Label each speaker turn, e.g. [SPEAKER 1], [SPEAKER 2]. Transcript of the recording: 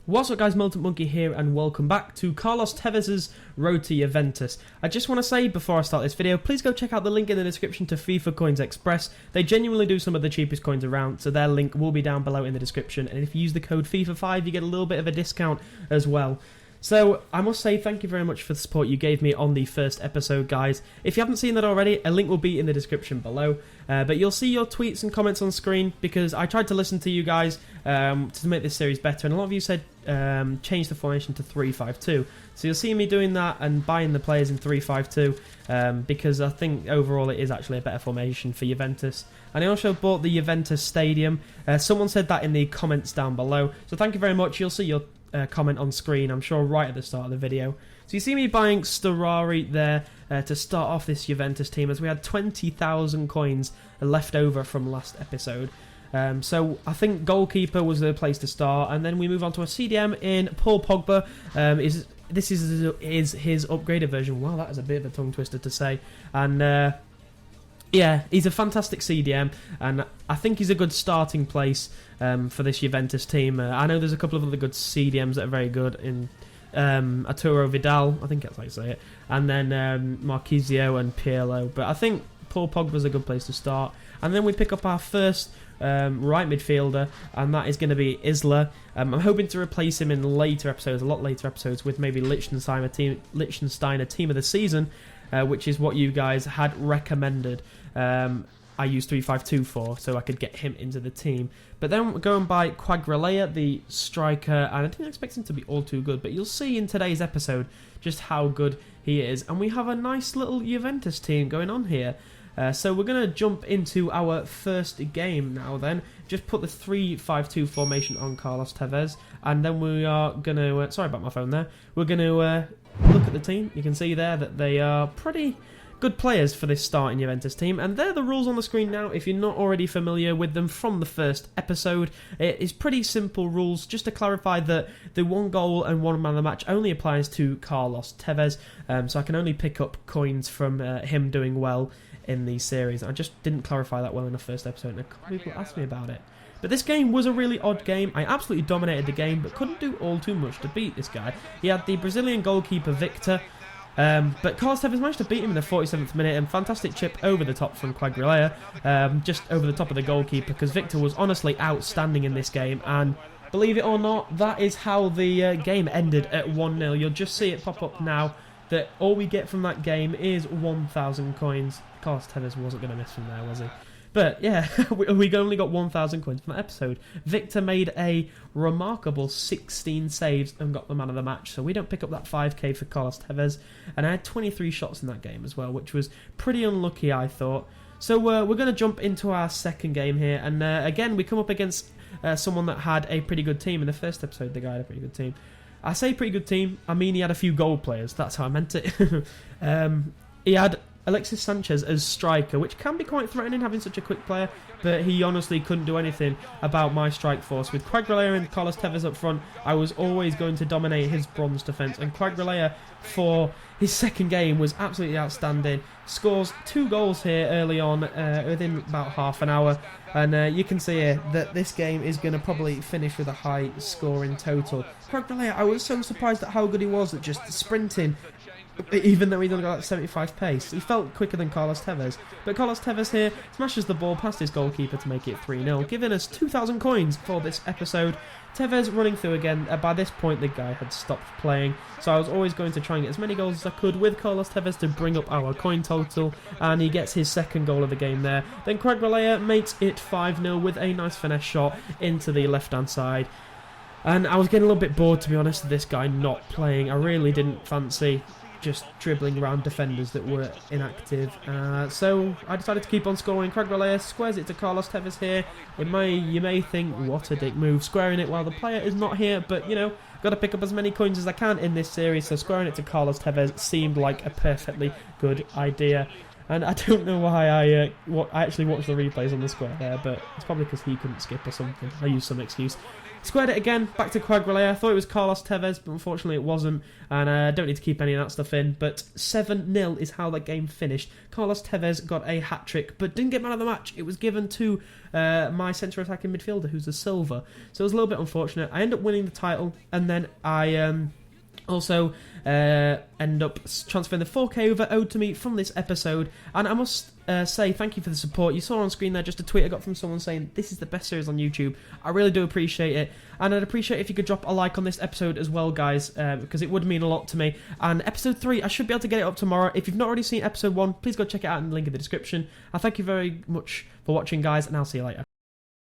[SPEAKER 1] What's up guys, Militant Monkey here and welcome back to Carlos Tevez's Road to Juventus. I just want to say before I start this video, please go check out the link in the description to FIFA Coins Express. They genuinely do some of the cheapest coins around, so their link will be down below in the description, and if you use the code FIFA5 you get a little bit of a discount as well. So, I must say thank you very much for the support you gave me on the first episode, guys. If you haven't seen that already, a link will be in the description below. But you'll see your tweets and comments on screen, because I tried to listen to you guys to make this series better, and a lot of you said change the formation to 3-5-2. So you'll see me doing that and buying the players in 3-5-2, because I think overall it is actually a better formation for Juventus. And I also bought the Juventus Stadium. Someone said that in the comments down below, so thank you very much. You'll see your comment on screen, I'm sure, right at the start of the video. So you see me buying Storari there to start off this Juventus team, as we had 20,000 coins left over from last episode. So I think goalkeeper was the place to start, and then we move on to a CDM in Paul Pogba. This is his upgraded version. Wow, that is a bit of a tongue twister to say. And yeah, he's a fantastic CDM, and I think he's a good starting place for this Juventus team. I know there's a couple of other good CDMs that are very good in Arturo Vidal, I think that's how you say it, and then Marquisio and Pirlo. But I think Paul Pogba's a good place to start. And then we pick up our first right midfielder, and that is going to be Isla. I'm hoping to replace him in later episodes, a lot later episodes, with maybe Liechtensteiner team of the season, which is what you guys had recommended. I used 3-5-2 for, so I could get him into the team. But then we're going by Quagliarella, the striker, and I didn't expect him to be all too good, but you'll see in today's episode just how good he is. And we have a nice little Juventus team going on here. So we're going to jump into our first game now then. Just put the 3-5-2 formation on Carlos Tevez, and then we are going to... sorry about my phone there. We're going to look at the team. You can see there that they are pretty good players for this starting Juventus team, and they're the rules on the screen now if you're not already familiar with them from the first episode. It is pretty simple rules. Just to clarify that the 1 goal and 1 man of the match only applies to Carlos Tevez, so I can only pick up coins from him doing well in the series. I just didn't clarify that well in the first episode, and a couple of people asked me about it. But this game was a really odd game. I absolutely dominated the game, but couldn't do all too much to beat this guy. He had the Brazilian goalkeeper Victor, but Carlos Tevez managed to beat him in the 47th minute, and fantastic chip over the top from Quagliarella, just over the top of the goalkeeper, because Victor was honestly outstanding in this game. And believe it or not, that is how the game ended at 1-0. You'll just see it pop up now that all we get from that game is 1,000 coins. Carlos Tevez wasn't going to miss from there, was he? But yeah, we only got 1,000 coins from that episode. Victor made a remarkable 16 saves and got the man of the match, so we don't pick up that 5k for Carlos Tevez. And I had 23 shots in that game as well, which was pretty unlucky, I thought. So we're going to jump into our second game here, and again we come up against someone that had a pretty good team. In the first episode, the guy had a pretty good team. I say pretty good team, I mean he had a few goal players, that's how I meant it. He had Alexis Sanchez as striker, which can be quite threatening having such a quick player, but he honestly couldn't do anything about my strike force. With Quagliarella and Carlos Tevez up front, I was always going to dominate his bronze defence, and Quagliarella for his second game was absolutely outstanding. Scores 2 goals here early on within about half an hour, and you can see here that this game is going to probably finish with a high scoring total. Quagliarella, I was so surprised at how good he was at just sprinting, even though he'd only got like 75 pace. He felt quicker than Carlos Tevez. But Carlos Tevez here smashes the ball past his goalkeeper to make it 3-0, giving us 2,000 coins for this episode. Tevez running through again. By this point, the guy had stopped playing, so I was always going to try and get as many goals as I could with Carlos Tevez to bring up our coin total, and he gets his second goal of the game there. Then Quagliarella makes it 5-0 with a nice finesse shot into the left-hand side. And I was getting a little bit bored, to be honest, of this guy not playing. I really didn't fancy just dribbling around defenders that were inactive. So I decided to keep on scoring. Quagliarella squares it to Carlos Tevez here. You may think, what a dick move, squaring it while the player is not here, but you know, got to pick up as many coins as I can in this series, so squaring it to Carlos Tevez seemed like a perfectly good idea. And I don't know why I actually watched the replays on the square there, but it's probably because he couldn't skip or something. I used some excuse. Squared it again, back to Quagliarella. I thought it was Carlos Tevez, but unfortunately it wasn't. And I don't need to keep any of that stuff in. But 7-0 is how that game finished. Carlos Tevez got a hat-trick, but didn't get man of the match. It was given to my centre attacking midfielder, who's a silver. So it was a little bit unfortunate. I ended up winning the title, and then I also end up transferring the 4k over owed to me from this episode. And I must say thank you for the support. You saw on screen there just a tweet I got from someone saying this is the best series on YouTube. I really do appreciate it, and I'd appreciate if you could drop a like on this episode as well, guys, because it would mean a lot to me. And episode 3, I should be able to get it up tomorrow. If you've not already seen episode 1, please go check it out in the link in the description. I thank you very much for watching, guys, and I'll see you later.